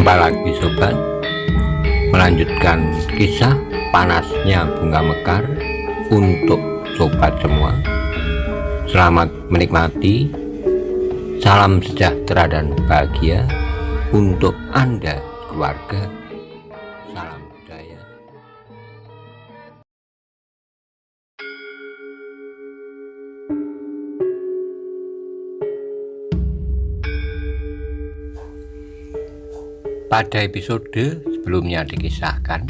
Jumpa lagi sobat, melanjutkan kisah panasnya bunga mekar untuk sobat semua. Selamat menikmati. Salam sejahtera dan bahagia untuk Anda keluarga. Salam budaya. Pada episode sebelumnya dikisahkan,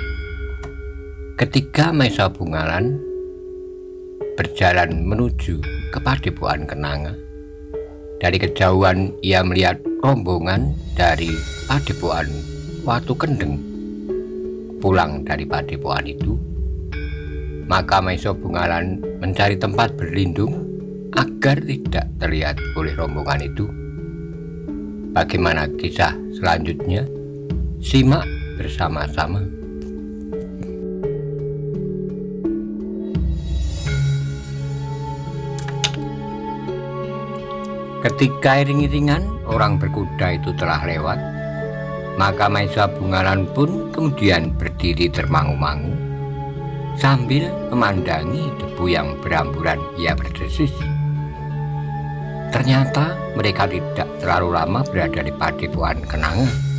ketika Maesa Bungalan berjalan menuju ke Padepokan Kenanga, dari kejauhan ia melihat rombongan dari Padepokan Watu Kendeng pulang dari padepokan itu. Maka Maesa Bungalan mencari tempat berlindung agar tidak terlihat oleh rombongan itu. Bagaimana kisah selanjutnya? Simak bersama-sama. Ketika iring-iringan orang berkuda itu telah lewat, maka Maesa Bungalan pun kemudian berdiri termangu-mangu sambil memandangi debu yang beramburan. Ia berdesis. Ternyata mereka tidak terlalu lama berada di Padepokan Kenanga.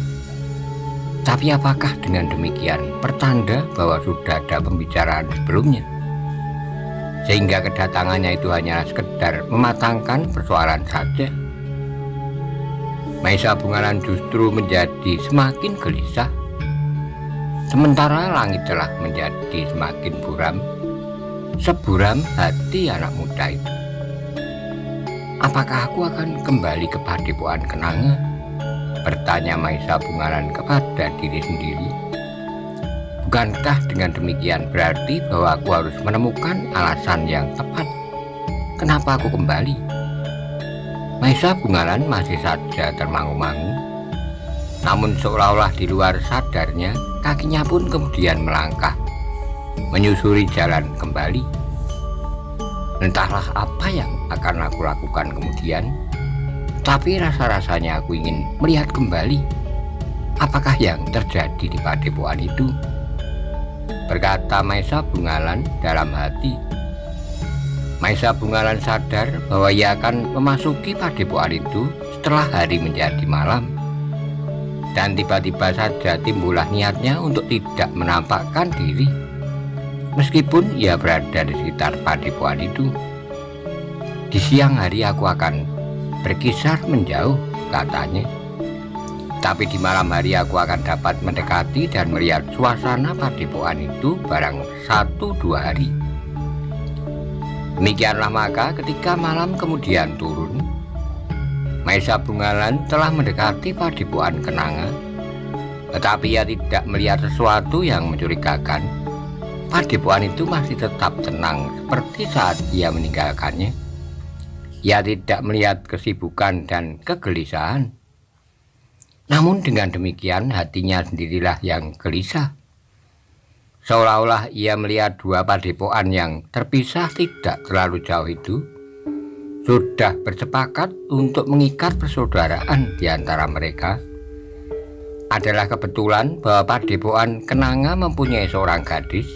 Tapi apakah dengan demikian pertanda bahwa sudah ada pembicaraan sebelumnya, sehingga kedatangannya itu hanyalah sekedar mematangkan persoalan saja? Maesa Bungalan justru menjadi semakin gelisah, sementara langit telah menjadi semakin buram, seburam hati anak muda itu. Apakah aku akan kembali ke Padepokan Kenanga? Bertanya Maesa Bungalan kepada diri sendiri. Bukankah dengan demikian berarti bahwa aku harus menemukan alasan yang tepat kenapa aku kembali? Maesa Bungalan masih saja termangu-mangu, namun seolah-olah di luar sadarnya kakinya pun kemudian melangkah menyusuri jalan kembali. Entahlah apa yang akan aku lakukan kemudian, tapi rasa-rasanya aku ingin melihat kembali apakah yang terjadi di padepokan itu, berkata Maesa Bungalan dalam hati. Maesa Bungalan sadar bahwa ia akan memasuki padepokan itu setelah hari menjadi malam, dan tiba-tiba saja timbullah niatnya untuk tidak menampakkan diri meskipun ia berada di sekitar padepokan itu. Di siang hari aku akan berkisar menjauh, katanya. Tapi di malam hari aku akan dapat mendekati dan melihat suasana padepokan itu barang 1-2 hari. Demikianlah maka ketika malam kemudian turun, Maesa Bungalan telah mendekati Padepokan Kenanga, tetapi ia tidak melihat sesuatu yang mencurigakan. Padepokan itu masih tetap tenang seperti saat ia meninggalkannya. Ia tidak melihat kesibukan dan kegelisahan. Namun dengan demikian hatinya sendirilah yang gelisah. Seolah-olah ia melihat dua padepokan yang terpisah tidak terlalu jauh itu sudah bersepakat untuk mengikat persaudaraan di antara mereka. Adalah kebetulan bahwa Padepokan Kenanga mempunyai seorang gadis,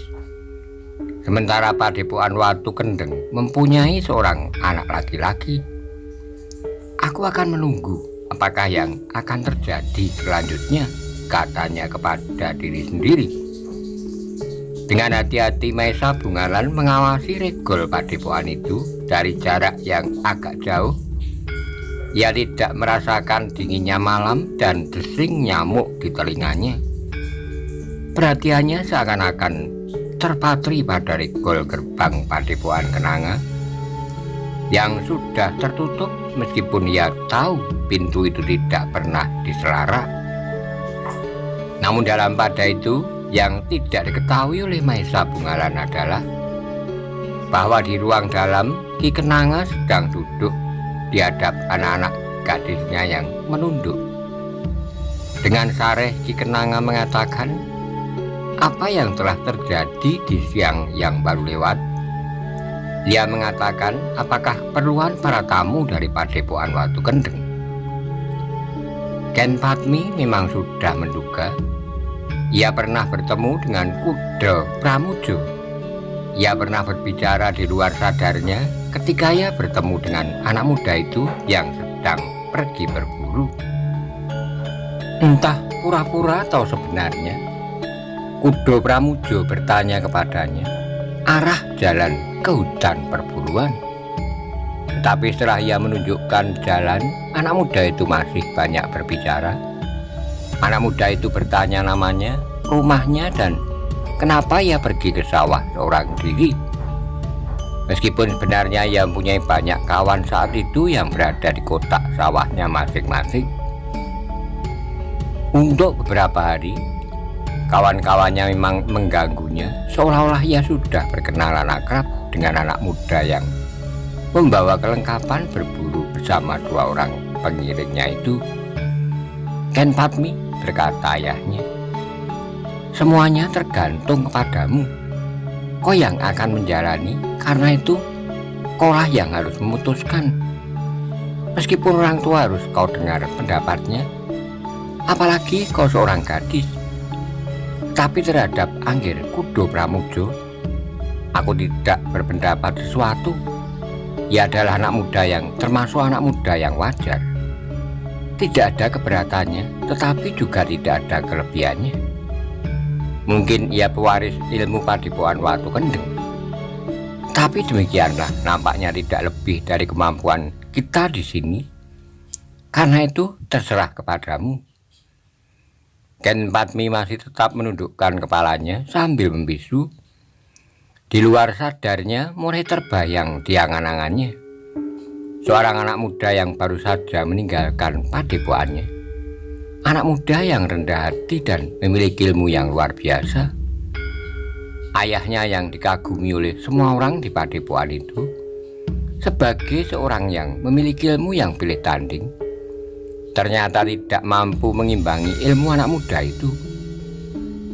sementara Padepokan Watu Kendeng mempunyai seorang anak laki-laki. Aku akan menunggu apakah yang akan terjadi selanjutnya, katanya kepada diri sendiri. Dengan hati-hati Maesa Bungalan mengawasi regol padepokan itu dari jarak yang agak jauh. Ia tidak merasakan dinginnya malam dan desing nyamuk di telinganya. Perhatiannya seakan-akan terpatri pada regol gerbang Padepokan Kenanga yang sudah tertutup, meskipun ia tahu pintu itu tidak pernah diselarak. Namun dalam pada itu yang tidak diketahui oleh Maesa Bungalan adalah bahwa di ruang dalam Ki Kenanga sedang duduk di hadap anak-anak gadisnya yang menunduk. Dengan sareh Ki Kenanga mengatakan apa yang telah terjadi di siang yang baru lewat. Ia mengatakan apakah keperluan para tamu dari Padepokan Watu Kendeng. Ken Padmi memang sudah menduga. Ia pernah bertemu dengan Kuda Pramujo. Ia pernah berbicara di luar sadarnya ketika ia bertemu dengan anak muda itu yang sedang pergi berburu. Entah pura-pura atau sebenarnya, Kuda Pramujo bertanya kepadanya arah jalan ke hutan perburuan. Tetapi setelah ia menunjukkan jalan, anak muda itu masih banyak berbicara. Anak muda itu bertanya namanya, rumahnya, dan kenapa ia pergi ke sawah seorang diri. Meskipun sebenarnya ia mempunyai banyak kawan saat itu yang berada di kotak sawahnya masing-masing. Untuk beberapa hari, kawan-kawannya memang mengganggunya, seolah-olah ia sudah berkenalan akrab dengan anak muda yang membawa kelengkapan berburu bersama dua orang pengiringnya itu. Ken Padmi, berkata ayahnya, semuanya tergantung kepadamu. Kau yang akan menjalani, karena itu kaulah yang harus memutuskan. Meskipun orang tua harus kau dengar pendapatnya, apalagi kau seorang gadis. Tapi terhadap Anggir Kuda Pramujo, aku tidak berpendapat sesuatu. Ia adalah anak muda yang termasuk anak muda yang wajar. Tidak ada keberatannya, tetapi juga tidak ada kelebihannya. Mungkin ia pewaris ilmu Padepokan Watu Kendeng, tapi demikianlah nampaknya tidak lebih dari kemampuan kita di sini. Karena itu terserah kepadamu. Ken Padmi masih tetap menundukkan kepalanya sambil membisu. Di luar sadarnya mulai terbayang di angan-angannya seorang anak muda yang baru saja meninggalkan padepokannya. Anak muda yang rendah hati dan memiliki ilmu yang luar biasa. Ayahnya yang dikagumi oleh semua orang di padepokan itu sebagai seorang yang memiliki ilmu yang pilih tanding, ternyata tidak mampu mengimbangi ilmu anak muda itu.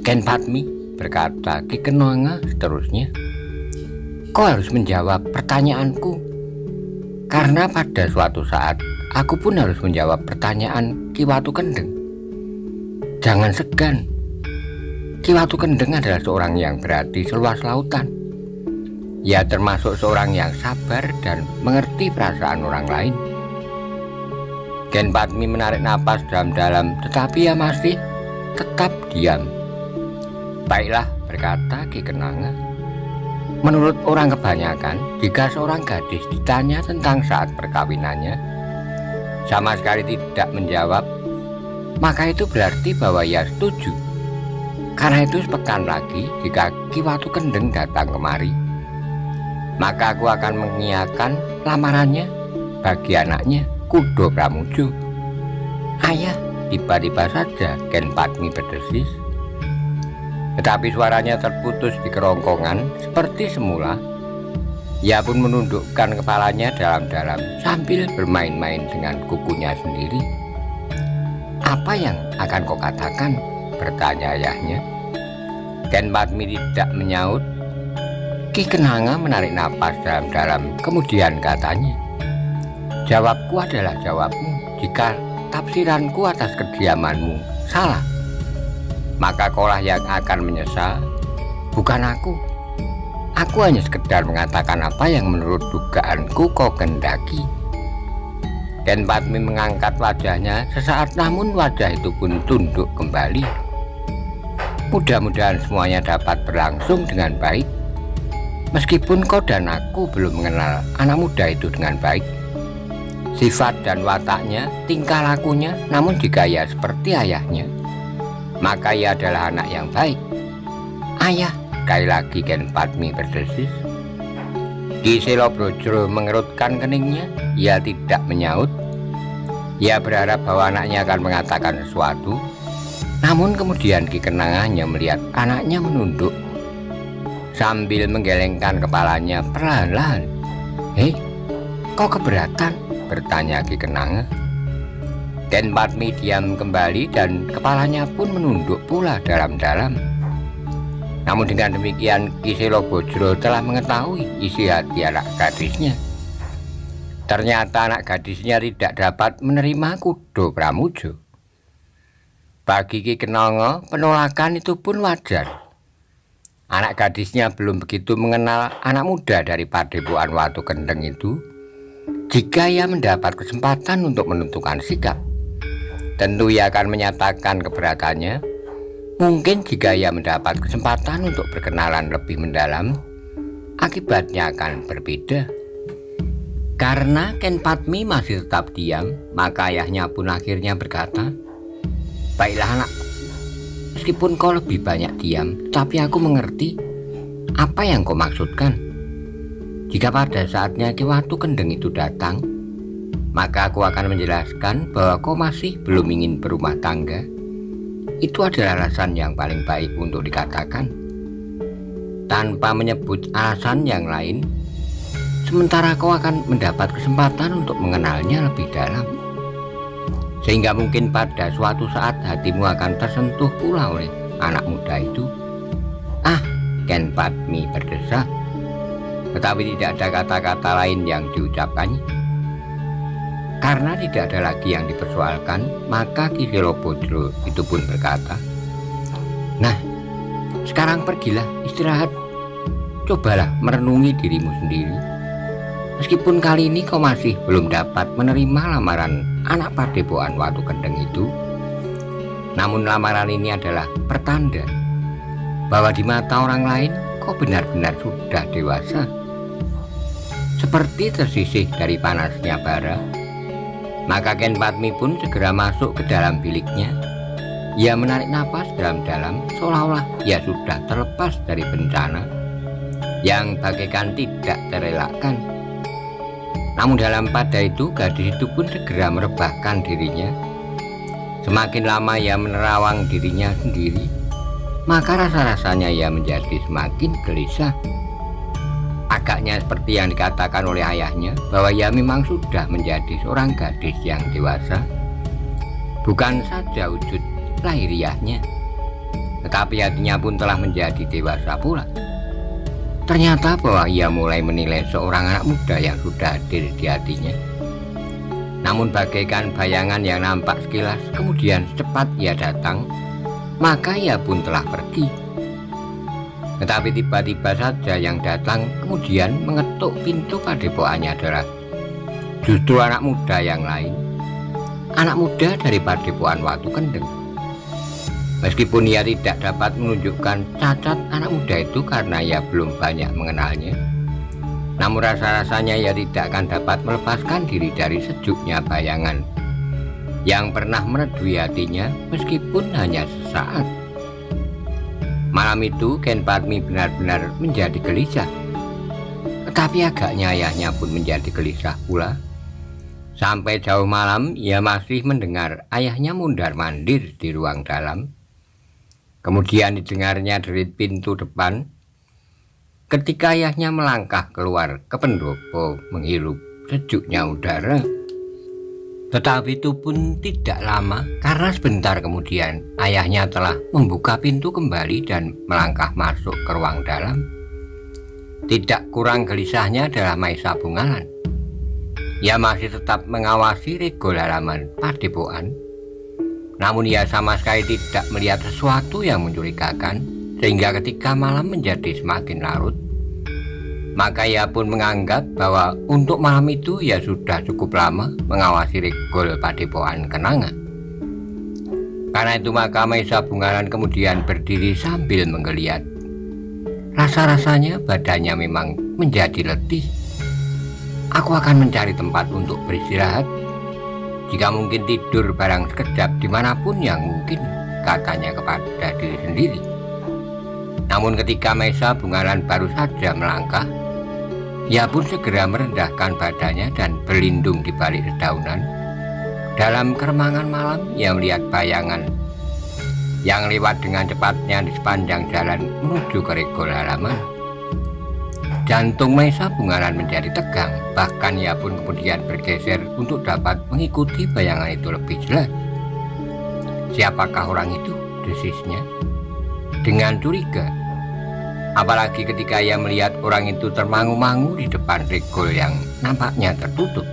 Ken Padmi, berkata Ki Kenanga seterusnya, kau harus menjawab pertanyaanku, karena pada suatu saat aku pun harus menjawab pertanyaan Ki Watu Kendeng. Jangan segan. Ki Watu Kendeng adalah seorang yang berarti seluas lautan. Ia termasuk seorang yang sabar dan mengerti perasaan orang lain. Ken Padmi menarik napas dalam-dalam, tetapi ia masih tetap diam. Baiklah, berkata Ki Kenanga. Menurut orang kebanyakan, jika seorang gadis ditanya tentang saat perkawinannya, sama sekali tidak menjawab, maka itu berarti bahwa ia setuju. Karena itu sepekan lagi, jika Ki Watu Kendeng datang kemari, maka aku akan mengiyakan lamarannya bagi anaknya Kuda Pramujo. Ayah, tiba-tiba saja Ken Padmi berdesis. Tetapi suaranya terputus di kerongkongan seperti semula. Ia pun menundukkan kepalanya dalam-dalam sambil bermain-main dengan kukunya sendiri. Apa yang akan kau katakan? Bertanya ayahnya. Ken Padmi tidak menyaut. Ki Kenanga menarik napas dalam-dalam, kemudian katanya, jawabku adalah jawabmu. Jika tafsiranku atas kediamanmu salah, maka kaulah yang akan menyesal, bukan aku. Aku hanya sekedar mengatakan apa yang menurut dugaanku kau kendaki. Ken Padmi mengangkat wajahnya sesaat, namun wajah itu pun tunduk kembali. Mudah-mudahan semuanya dapat berlangsung dengan baik. Meskipun kau dan aku belum mengenal anak muda itu dengan baik, sifat dan wataknya, tingkah lakunya, namun jika ia seperti ayahnya, maka ia adalah anak yang baik. Ayah, sekali lagi Ken Padmi berdesis. Ki Selobrojo mengerutkan keningnya. Ia tidak menyaut. Ia berharap bahwa anaknya akan mengatakan sesuatu, namun kemudian Ki Kenanga hanya melihat anaknya menunduk sambil menggelengkan kepalanya perlahan-lahan. Hei, kau keberatan? Bertanya Ki Kenanga. Ken Padmi diam kembali dan kepalanya pun menunduk pula dalam-dalam. Namun dengan demikian Ki Selobrojo telah mengetahui isi hati anak gadisnya. Ternyata anak gadisnya tidak dapat menerima Kuda Pramujo. Bagi Ki Kenanga, penolakan itu pun wajar. Anak gadisnya belum begitu mengenal anak muda dari Padepokan Watu Kendeng itu. Jika ia mendapat kesempatan untuk menentukan sikap, tentu ia akan menyatakan keberatannya. Mungkin jika ia mendapat kesempatan untuk berkenalan lebih mendalam, akibatnya akan berbeda. Karena Ken Padmi masih tetap diam, maka ayahnya pun akhirnya berkata, "Baiklah anak, meskipun kau lebih banyak diam, tapi aku mengerti apa yang kau maksudkan. Jika pada saatnya Ki Watu Kendeng itu datang, maka aku akan menjelaskan bahwa kau masih belum ingin berumah tangga. Itu adalah alasan yang paling baik untuk dikatakan, tanpa menyebut alasan yang lain. Sementara kau akan mendapat kesempatan untuk mengenalnya lebih dalam, sehingga mungkin pada suatu saat hatimu akan tersentuh pula oleh anak muda itu." "Ah," Ken Padmi berdesak, tetapi tidak ada kata-kata lain yang diucapkannya. Karena tidak ada lagi yang dipersoalkan, maka Ki Selobodro itu pun berkata, "Nah, sekarang pergilah istirahat. Cobalah merenungi dirimu sendiri. Meskipun kali ini kau masih belum dapat menerima lamaran anak Padepokan Watu Kendeng itu, namun lamaran ini adalah pertanda bahwa di mata orang lain kau benar-benar sudah dewasa. Seperti tersisih dari panasnya bara." Maka Ken Padmi pun segera masuk ke dalam biliknya. Ia menarik napas dalam-dalam, seolah-olah ia sudah terlepas dari bencana yang bagaikan tidak terelakkan. Namun dalam pada itu, gadis itu pun segera merebahkan dirinya. Semakin lama ia menerawang dirinya sendiri, maka rasa-rasanya ia menjadi semakin gelisah. Agaknya seperti yang dikatakan oleh ayahnya, bahwa ia memang sudah menjadi seorang gadis yang dewasa. Bukan saja wujud lahiriahnya, tetapi hatinya pun telah menjadi dewasa pula. Ternyata bahwa ia mulai menilai seorang anak muda yang sudah hadir di hatinya. Namun bagaikan bayangan yang nampak sekilas, kemudian secepat ia datang, maka ia pun telah pergi. Tetapi tiba-tiba saja yang datang kemudian mengetuk pintu padepokannya adalah justru anak muda yang lain, anak muda dari Padepokan Watu Kendeng. Meskipun ia tidak dapat menunjukkan cacat anak muda itu karena ia belum banyak mengenalnya, namun rasa-rasanya ia tidak akan dapat melepaskan diri dari sejuknya bayangan yang pernah meneduhi hatinya meskipun hanya sesaat. Malam itu Ken Padmi benar-benar menjadi gelisah, tetapi agaknya ayahnya pun menjadi gelisah pula. Sampai jauh malam ia masih mendengar ayahnya mundar-mandir di ruang dalam. Kemudian didengarnya derit pintu depan. Ketika ayahnya melangkah keluar ke pendopo menghirup sejuknya udara. Tetapi itu pun tidak lama, karena sebentar kemudian ayahnya telah membuka pintu kembali dan melangkah masuk ke ruang dalam. Tidak kurang gelisahnya adalah Maesa Bungalan. Ia masih tetap mengawasi regol halaman padepokan, namun ia sama sekali tidak melihat sesuatu yang mencurigakan, sehingga ketika malam menjadi semakin larut, maka ia pun menganggap bahwa untuk malam itu ia sudah cukup lama mengawasi regol Padepokan Kenanga. Karena itu maka Maesa Bungalan kemudian berdiri sambil menggeliat. Rasa-rasanya badannya memang menjadi letih. "Aku akan mencari tempat untuk beristirahat. Jika mungkin tidur barang sekejap dimanapun yang mungkin," katanya kepada diri sendiri. Namun ketika Maesa Bungalan baru saja melangkah, ia pun segera merendahkan badannya dan berlindung di balik dedaunan. Dalam keremangan malam, ia melihat bayangan yang lewat dengan cepatnya di sepanjang jalan menuju ke regol halaman. Jantung Maesa Bungalan menjadi tegang, bahkan ia pun kemudian bergeser untuk dapat mengikuti bayangan itu lebih jelas. "Siapakah orang itu?" desisnya dengan curiga. Apalagi ketika ia melihat orang itu termangu-mangu di depan regol yang nampaknya tertutup.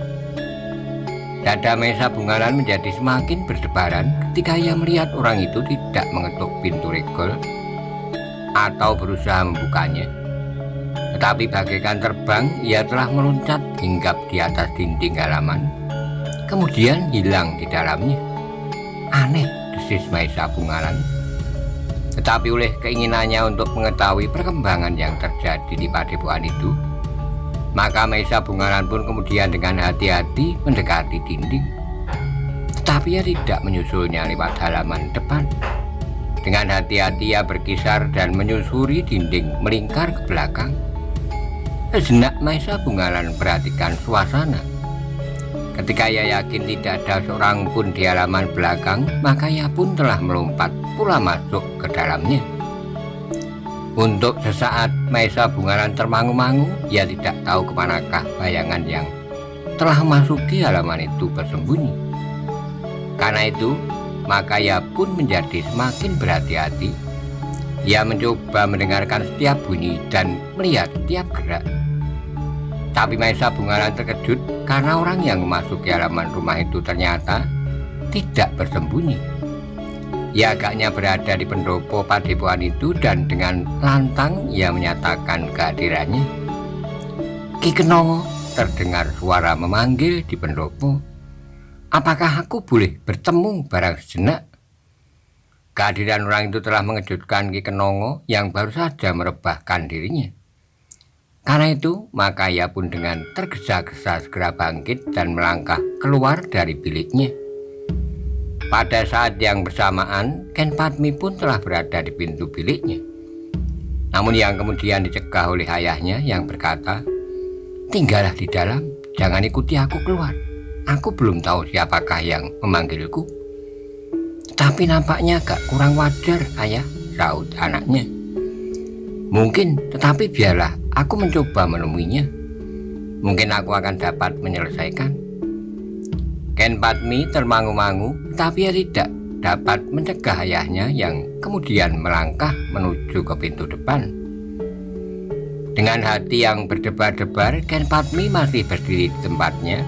Dada Maesa Bungalan menjadi semakin berdebaran ketika ia melihat orang itu tidak mengetuk pintu regol atau berusaha membukanya. Tetapi bagaikan terbang, ia telah meloncat hinggap di atas dinding halaman, kemudian hilang di dalamnya. Aneh, desis Maesa Bungalan. Tetapi oleh keinginannya untuk mengetahui perkembangan yang terjadi di padepokan itu, maka Maesa Bungalan pun kemudian dengan hati-hati mendekati dinding. Tetapi ia tidak menyusulnya lewat halaman depan. Dengan hati-hati ia berkisar dan menyusuri dinding melingkar ke belakang. Sejenak Maesa Bungalan perhatikan suasana. Ketika ia yakin tidak ada seorang pun di halaman belakang, maka ia pun telah melompat pula masuk ke dalamnya. Untuk sesaat Maesa Bungalan termangu-mangu, ia tidak tahu kemanakah bayangan yang telah memasuki halaman itu bersembunyi. Karena itu, maka ia pun menjadi semakin berhati-hati. Ia mencoba mendengarkan setiap bunyi dan melihat setiap gerak. Tapi Maesa Bungalan terkejut karena orang yang memasuki halaman rumah itu ternyata tidak bersembunyi. Ia agaknya berada di pendopo padepokan itu dan dengan lantang ia menyatakan kehadirannya. Ki Kenongo, terdengar suara memanggil di pendopo. Apakah aku boleh bertemu barang sejenak? Kehadiran orang itu telah mengejutkan Ki Kenongo yang baru saja merebahkan dirinya. Karena itu, maka ia pun dengan tergesa-gesa segera bangkit dan melangkah keluar dari biliknya. Pada saat yang bersamaan, Ken Padmi pun telah berada di pintu biliknya. Namun yang kemudian dicegah oleh ayahnya yang berkata, "Tinggallah di dalam, jangan ikuti aku keluar. Aku belum tahu siapakah yang memanggilku." "Tapi nampaknya agak kurang wajar, ayah," saut anaknya. "Mungkin, tetapi biarlah aku mencoba menemuinya. Mungkin aku akan dapat menyelesaikan." Ken Padmi termangu-mangu, tapi ia tidak dapat mencegah ayahnya yang kemudian melangkah menuju ke pintu depan. Dengan hati yang berdebar-debar, Ken Padmi masih berdiri di tempatnya.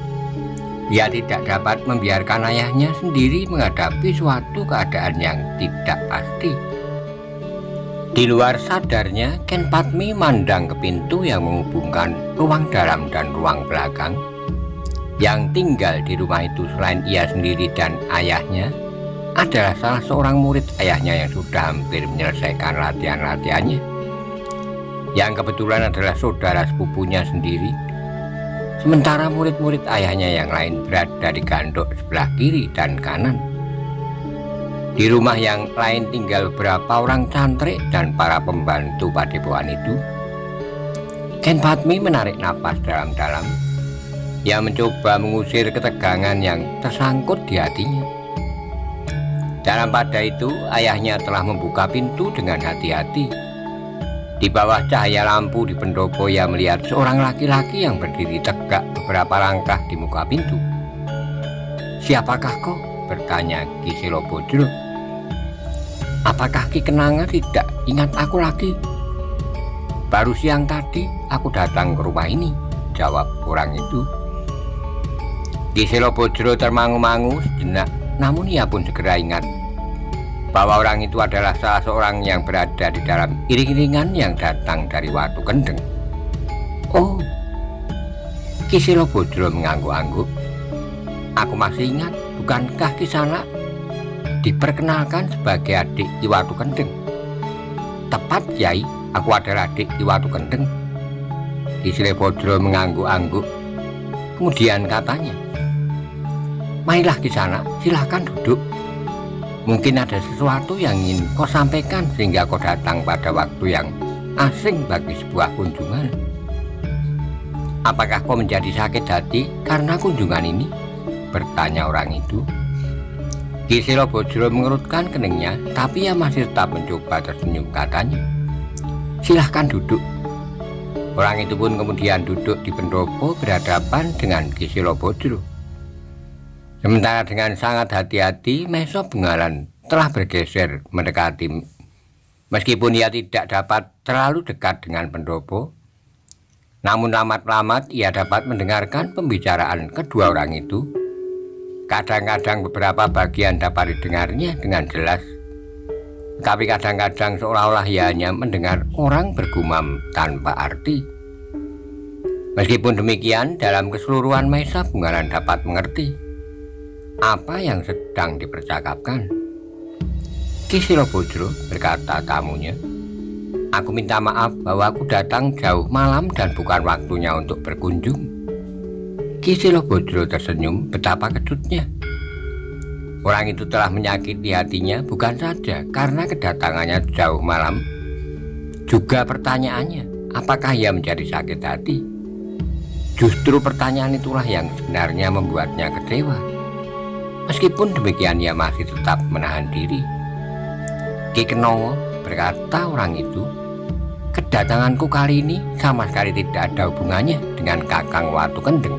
Ia tidak dapat membiarkan ayahnya sendiri menghadapi suatu keadaan yang tidak pasti. Di luar sadarnya, Ken Padmi mandang ke pintu yang menghubungkan ruang dalam dan ruang belakang. Yang tinggal di rumah itu selain ia sendiri dan ayahnya adalah salah seorang murid ayahnya yang sudah hampir menyelesaikan latihan-latihannya, yang kebetulan adalah saudara sepupunya sendiri. Sementara murid-murid ayahnya yang lain berada di gandok sebelah kiri dan kanan. Di rumah yang lain tinggal beberapa orang cantrik dan para pembantu padepokan itu. Ken Padmi menarik napas dalam-dalam. Ia mencoba mengusir ketegangan yang tersangkut di hatinya. Dalam pada itu, ayahnya telah membuka pintu dengan hati-hati. Di bawah cahaya lampu di pendopo, ia melihat seorang laki-laki yang berdiri tegak beberapa langkah di muka pintu. "Siapakah kau?" bertanya Ki Selobodro. "Apakah Ki Kenanga tidak ingat aku lagi?" "Baru siang tadi aku datang ke rumah ini," jawab orang itu. Ki Selobodro termangu-mangu sejenak, namun ia pun segera ingat bahwa orang itu adalah salah seorang yang berada di dalam iring-iringan yang datang dari Watu Kendeng. "Oh," Ki Selobodro mengangguk-angguk. "Aku masih ingat, bukankah Kisana diperkenalkan sebagai adik Ki Watu Kendeng?" "Tepat, Kyai, aku adalah adik Ki Watu Kendeng." Ki Selobodro mengangguk-angguk. Kemudian katanya, "Marilah Kisana, silahkan duduk. Mungkin ada sesuatu yang ingin kau sampaikan sehingga kau datang pada waktu yang asing bagi sebuah kunjungan. Apakah kau menjadi sakit hati karena kunjungan ini?" bertanya orang itu. Ki Selobodro mengerutkan keningnya, tapi ia masih tetap mencoba tersenyum. Katanya, "Silahkan duduk." Orang itu pun kemudian duduk di pendopo berhadapan dengan Ki Selobodro. Sementara dengan sangat hati-hati, Maesa Bungalan telah bergeser mendekati. Meskipun ia tidak dapat terlalu dekat dengan pendopo, namun lamat-lamat ia dapat mendengarkan pembicaraan kedua orang itu. Kadang-kadang beberapa bagian dapat didengarnya dengan jelas, tapi kadang-kadang seolah-olah ia hanya mendengar orang bergumam tanpa arti. Meskipun demikian, dalam keseluruhan Maesa Bungaran dapat mengerti apa yang sedang dipercakapkan. Ki Silobodro, berkata tamunya, "Aku minta maaf bahwa aku datang jauh malam dan bukan waktunya untuk berkunjung." Ki Silobodro tersenyum betapa kejutnya. Orang itu telah menyakiti hatinya bukan saja karena kedatangannya jauh malam, juga pertanyaannya, apakah ia menjadi sakit hati. Justru pertanyaan itulah yang sebenarnya membuatnya kecewa. Meskipun demikian ia masih tetap menahan diri. Ki Kenongo, berkata orang itu, "Kedatanganku kali ini sama sekali tidak ada hubungannya dengan Kakang Watu Kendeng.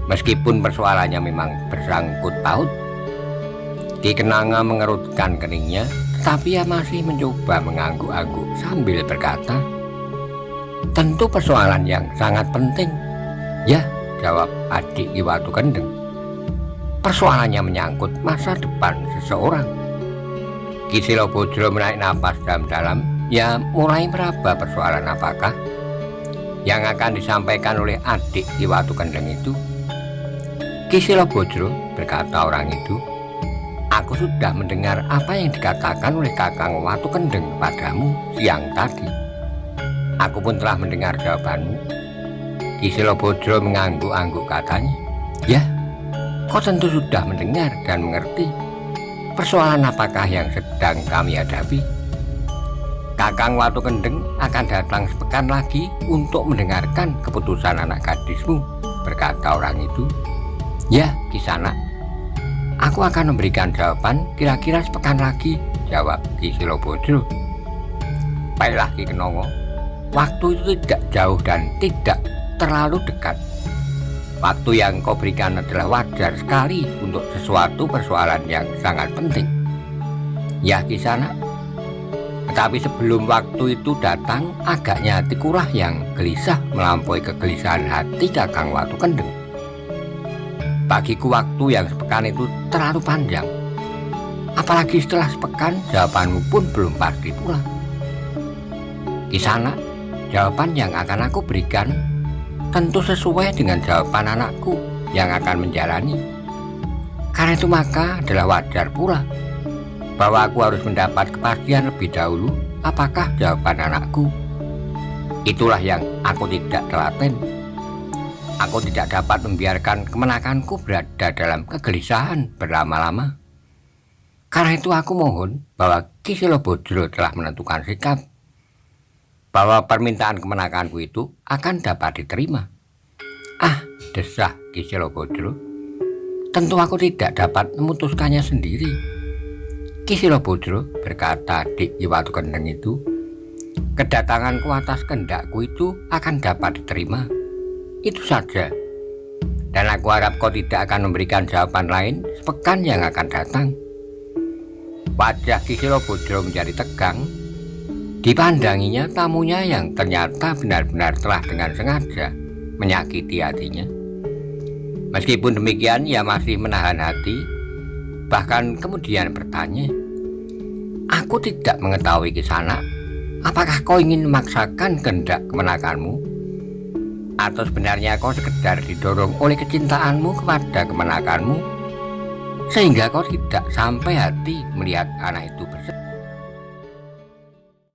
Meskipun persoalannya memang bersangkut paut." Ki Kenanga mengerutkan keningnya, tetapi ia masih mencoba mengangguk-angguk sambil berkata, "Tentu persoalan yang sangat penting." "Ya," jawab adik Ki Watu Kendeng. "Persoalannya menyangkut masa depan seseorang." Ki Silobodro menarik napas dalam-dalam. Ya, mulai meraba persoalan apakah yang akan disampaikan oleh adik Ki Watu Kendeng itu. "Ki Silobodro," berkata orang itu, "aku sudah mendengar apa yang dikatakan oleh Kakang Watu Kendeng kepadamu siang tadi. Aku pun telah mendengar jawabanmu." Ki Silobodro mengangguk-angguk katanya, "Ya, kau tentu sudah mendengar dan mengerti. Persoalan apakah yang sedang kami hadapi? Kakang Watu Kendeng akan datang sepekan lagi untuk mendengarkan keputusan anak gadismu," berkata orang itu. "Ya, Kisanak, aku akan memberikan jawaban kira-kira sepekan lagi," jawab Ki Silobodro. "Baiklah Ki Kenongo, waktu itu tidak jauh dan tidak terlalu dekat. Waktu yang kau berikan adalah wajar sekali untuk sesuatu persoalan yang sangat penting. Ya Kisanak, tetapi sebelum waktu itu datang, agaknya hatiku lah yang gelisah melampaui kegelisahan hati Kakang Watu Kendeng. Bagiku waktu yang sepekan itu terlalu panjang. Apalagi setelah sepekan jawabanmu pun belum pasti pula. Kisanak, jawaban yang akan aku berikan tentu sesuai dengan jawaban anakku yang akan menjalani. Karena itu maka adalah wajar pula bahwa aku harus mendapat kepastian lebih dahulu apakah jawaban anakku. Itulah yang aku tidak telaten. Aku tidak dapat membiarkan kemenakanku berada dalam kegelisahan berlama-lama. Karena itu aku mohon bahwa Ki Silobodro telah menentukan sikap bahwa permintaan kemenakanku itu akan dapat diterima." "Ah," desah Ki Silobodro, "tentu aku tidak dapat memutuskannya sendiri." "Ki Silobodro," berkata adik Ki Watu Kendeng itu, "kedatanganku atas kehendakku itu akan dapat diterima. Itu saja. Dan aku harap kau tidak akan memberikan jawaban lain sepekan yang akan datang." Wajah Ki Silobodro menjadi tegang. Dipandanginya tamunya yang ternyata benar-benar telah dengan sengaja menyakiti hatinya. Meskipun demikian ia masih menahan hati, bahkan kemudian bertanya, "Aku tidak mengetahui Kisanak, apakah kau ingin memaksakan kehendak kemenakanmu? Atau sebenarnya kau sekedar didorong oleh kecintaanmu kepada kemenakanmu, sehingga kau tidak sampai hati melihat anak itu bersedih?"